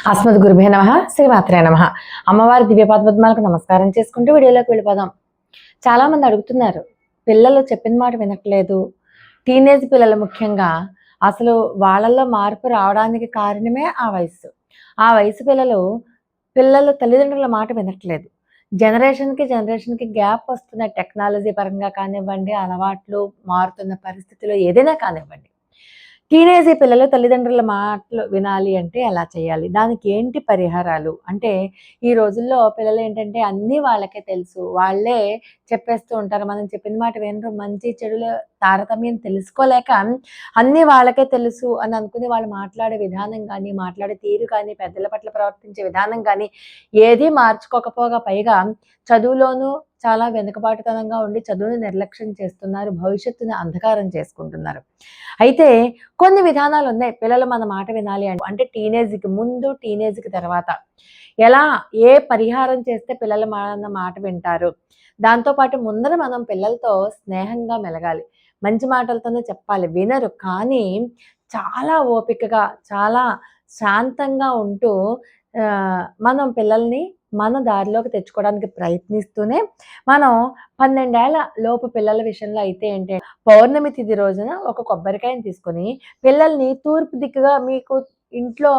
అస్మద్ గురుభే నమ శ్రీమాత్రే నమ. అమ్మవారి దివ్యపాదపద్మాలకు నమస్కారం చేసుకుంటూ వీడియోలోకి వెళ్ళిపోదాం. చాలా మంది అడుగుతున్నారు, పిల్లలు చెప్పిన మాట వినట్లేదు, టీనేజ్ పిల్లలు ముఖ్యంగా అసలు వాళ్ళల్లో మార్పు రావడానికి కారణమే ఆ వయసు. ఆ వయసు పిల్లలు తల్లిదండ్రుల మాట వినట్లేదు. జనరేషన్కి గ్యాప్ వస్తున్న టెక్నాలజీ పరంగా కానివ్వండి, అలవాట్లు మారుతున్న పరిస్థితుల్లో ఏదైనా కానివ్వండి, టీనేజీ పిల్లలు తల్లిదండ్రుల మాటలు వినాలి అంటే ఎలా చేయాలి? దానికి ఏంటి పరిహారాలు? అంటే ఈ రోజుల్లో పిల్లలు ఏంటంటే అన్నీ వాళ్ళకే తెలుసు. వాళ్ళే చెప్పేస్తూ ఉంటారు. మనం చెప్పిన మాట వినరు. మంచి చెడుల తారతమ్యం తెలుసుకోలేక అన్నీ వాళ్ళకే తెలుసు అని అనుకుని వాళ్ళు మాట్లాడే విధానం కానీ, మాట్లాడే తీరు కానీ, పెద్దల పట్ల ప్రవర్తించే విధానం కానీ ఏదీ మార్చుకోకపోగా పైగా చదువులోనూ చాలా వెనుకబాటుతనంగా ఉండి చదువుని నిర్లక్ష్యం చేస్తున్నారు. భవిష్యత్తుని అంధకారం చేసుకుంటున్నారు. అయితే కొన్ని విధానాలు ఉన్నాయి పిల్లలు మన మాట వినాలి అంటే టీనేజ్‌కి ముందు, టీనేజ్‌కి తర్వాత ఎలా ఏ పరిహారం చేస్తే పిల్లలు మన మాట వింటారు. దాంతో పాటు ముందర మనం పిల్లలతో స్నేహంగా మెలగాలి. మంచి మాటలతోనే చెప్పాలి. వినరు కానీ చాలా ఓపికగా, చాలా శాంతంగా ఉంటూ మనం పిల్లల్ని మన దారిలోకి తెచ్చుకోవడానికి ప్రయత్నిస్తూనే మనం 12 ఏళ్ల లోపు పిల్లల విషయంలో అయితే ఏంటి, పౌర్ణమి తిథి రోజున ఒక కొబ్బరికాయని తీసుకొని పిల్లల్ని తూర్పు దిక్కుగా మీకు ఇంట్లో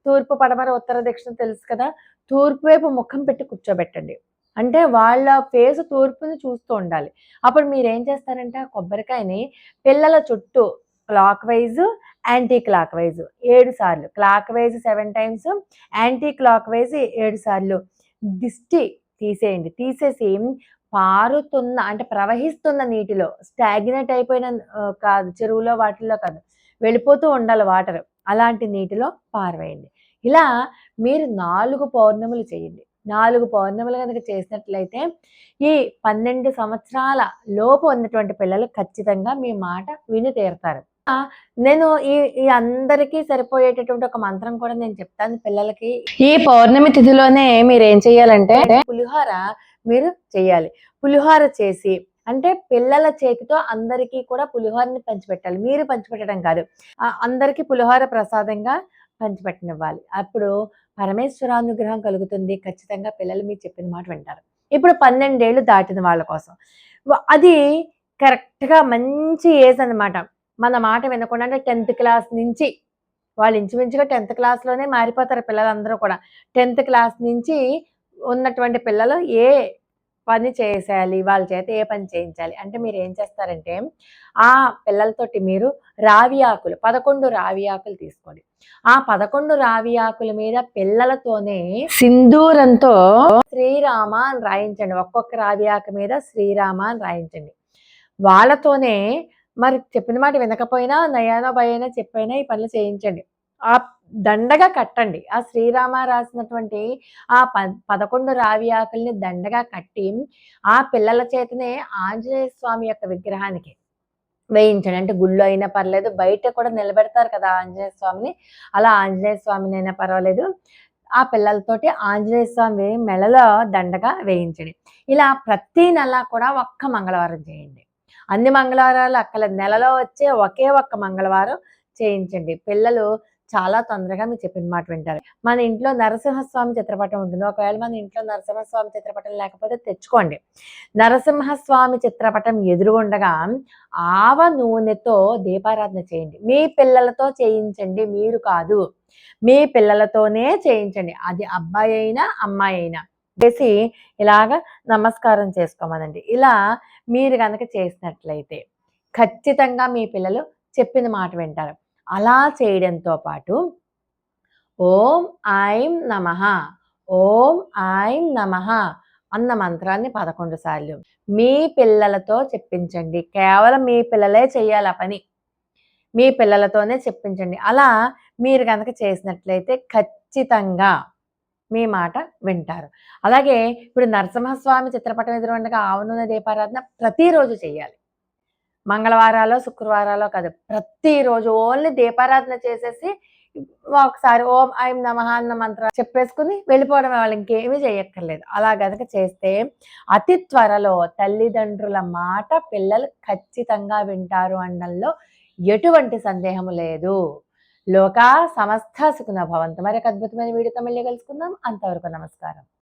తూర్పు, పడమర, ఉత్తర, దక్షిణ తెలుసు కదా! తూర్పు వైపు ముఖం పెట్టి కూర్చోబెట్టండి. అంటే వాళ్ళ ఫేస్ తూర్పుని చూస్తూ ఉండాలి. అప్పుడు మీరేం చేస్తారంటే ఆ కొబ్బరికాయని పిల్లల చుట్టూ clock wise, anti clock wise 7 సార్లు, clock wise 7 times, anti clock wise 7 సార్లు దిష్టి తీసేయండి. తీసేసి పారుతున్న అంటే ప్రవహిస్తున్న నీటిలో స్టాగ్నెట్ అయిపోయిన కాదు, చెరువులో వాటిల్లో కాదు, వెళ్ళిపోతూ ఉండాలి వాటర్. అలాంటి నీటిలో పారవేయండి. ఇలా మీరు 4 పౌర్ణములు చేయండి. 4 పౌర్ణములు గనక చేసినట్లయితే ఈ 12 సంవత్సరాల లోపు ఉన్నటువంటి పిల్లలు ఖచ్చితంగా మీ మాట విని తీరతారు. నేను ఈ ఈ అందరికీ సరిపోయేటటువంటి ఒక మంత్రం కూడా నేను చెప్తాను పిల్లలకి. ఈ పౌర్ణమి తిథిలోనే మీరేం చేయాలంటే పులిహోర మీరు చెయ్యాలి. పులిహోర చేసి అంటే పిల్లల చేతితో అందరికీ కూడా పులిహోరని పంచిపెట్టాలి. మీరు పంచిపెట్టడం కాదు. అందరికీ పులిహోర ప్రసాదంగా పంచిపెట్టనివ్వాలి. అప్పుడు పరమేశ్వరానుగ్రహం కలుగుతుంది. ఖచ్చితంగా పిల్లలు మీరు చెప్పిన మాట వింటారు. ఇప్పుడు 12 ఏళ్ళు దాటిన వాళ్ళ కోసం అది కరెక్ట్‌గా మంచి ఏజ్ అనమాట. మన మాట వినకుండా అంటే 10థ్ క్లాస్ నుంచి వాళ్ళు ఇంచుమించుగా 10థ్ క్లాస్‌లోనే మారిపోతారు పిల్లలందరూ కూడా. 10థ్ క్లాస్ నుంచి ఉన్నటువంటి పిల్లలు ఏ పని చేసేయాలి, వాళ్ళ చేత ఏ పని చేయించాలి అంటే మీరేం చేస్తారంటే, ఆ పిల్లలతోటి మీరు రావి ఆకులు 11 రావి ఆకులు తీసుకోండి. ఆ 11 రావి ఆకుల మీద పిల్లలతోనే సింధూరంతో శ్రీరామ అని రాయించండి. ఒక్కొక్క రావి ఆకు మీద శ్రీరామ అని రాయించండి. వాళ్ళతోనే మరి చెప్పిన మాట వినకపోయినా నయానో భయానో చెప్పైనా ఈ పనులు చేయించండి. ఆ దండగా కట్టండి. ఆ శ్రీరామ రాసినటువంటి ఆ 11 రావి ఆకుల్ని దండగా కట్టి ఆ పిల్లల చేతనే ఆంజనేయ స్వామి యొక్క విగ్రహానికి వేయించండి. అంటే గుళ్ళో అయినా పర్లేదు, బయట కూడా నిలబెడతారు కదా ఆంజనేయ స్వామిని. అలా ఆంజనేయ స్వామినైనా పర్వాలేదు. ఆ పిల్లలతోటి ఆంజనేయ స్వామి మెడలో దండగా వేయించండి. ఇలా ప్రతి నెల కూడా ఒక్క మంగళవారం చేయండి. అన్ని మంగళవారాలు అక్కర్లేదు. నెలలో వచ్చే ఒకే ఒక్క మంగళవారం చేయించండి. పిల్లలు చాలా తొందరగా మీరు చెప్పిన మాట వింటారు. మన ఇంట్లో నరసింహస్వామి చిత్రపటం ఉంటుంది. ఒకవేళ మన ఇంట్లో నరసింహస్వామి చిత్రపటం లేకపోతే తెచ్చుకోండి. నరసింహస్వామి చిత్రపటం ఎదురుగుండగా ఆవ నూనెతో దీపారాధన చేయండి. మీ పిల్లలతో చేయించండి, మీరు కాదు. మీ పిల్లలతోనే చేయించండి. అది అబ్బాయి అయినా, అమ్మాయి అయినా. చేసి ఇలాగ నమస్కారం చేసుకోమనండి. ఇలా మీరు గనక చేసినట్లయితే ఖచ్చితంగా మీ పిల్లలు చెప్పిన మాట వింటారు. అలా చేయడంతో పాటు ఓం ఐం నమః, ఓం ఐం నమః అన్న మంత్రాన్ని 11 సార్లు మీ పిల్లలతో చెప్పించండి. కేవలం మీ పిల్లలే చేయాలి ఆ పని. మీ పిల్లలతోనే చెప్పించండి. అలా మీరు గనక చేసినట్లయితే ఖచ్చితంగా మీ మాట వింటారు. అలాగే ఇప్పుడు నరసింహస్వామి చిత్రపటం ఎదురుగుండగా ఆవ నూనె దీపారాధన ప్రతిరోజు చేయాలి. మంగళవారాలో, శుక్రవారాలో కాదు. ప్రతిరోజు ఓన్లీ దీపారాధన చేసేసి ఒకసారి ఓం ఐం నమః అన్న మంత్రం చెప్పేసుకుని వెళ్ళిపోవడమే. వాళ్ళు ఇంకేమీ చేయక్కర్లేదు. అలా గనక చేస్తే అతి త్వరలో తల్లిదండ్రుల మాట పిల్లలు ఖచ్చితంగా వింటారు అనడంలో ఎటువంటి సందేహము లేదు. లోకా సమస్త సుఖినో భవంతు. మరొక అద్భుతమైన వీడియోతో మళ్ళీ కలుసుకుందాం. అంతవరకు నమస్కారం.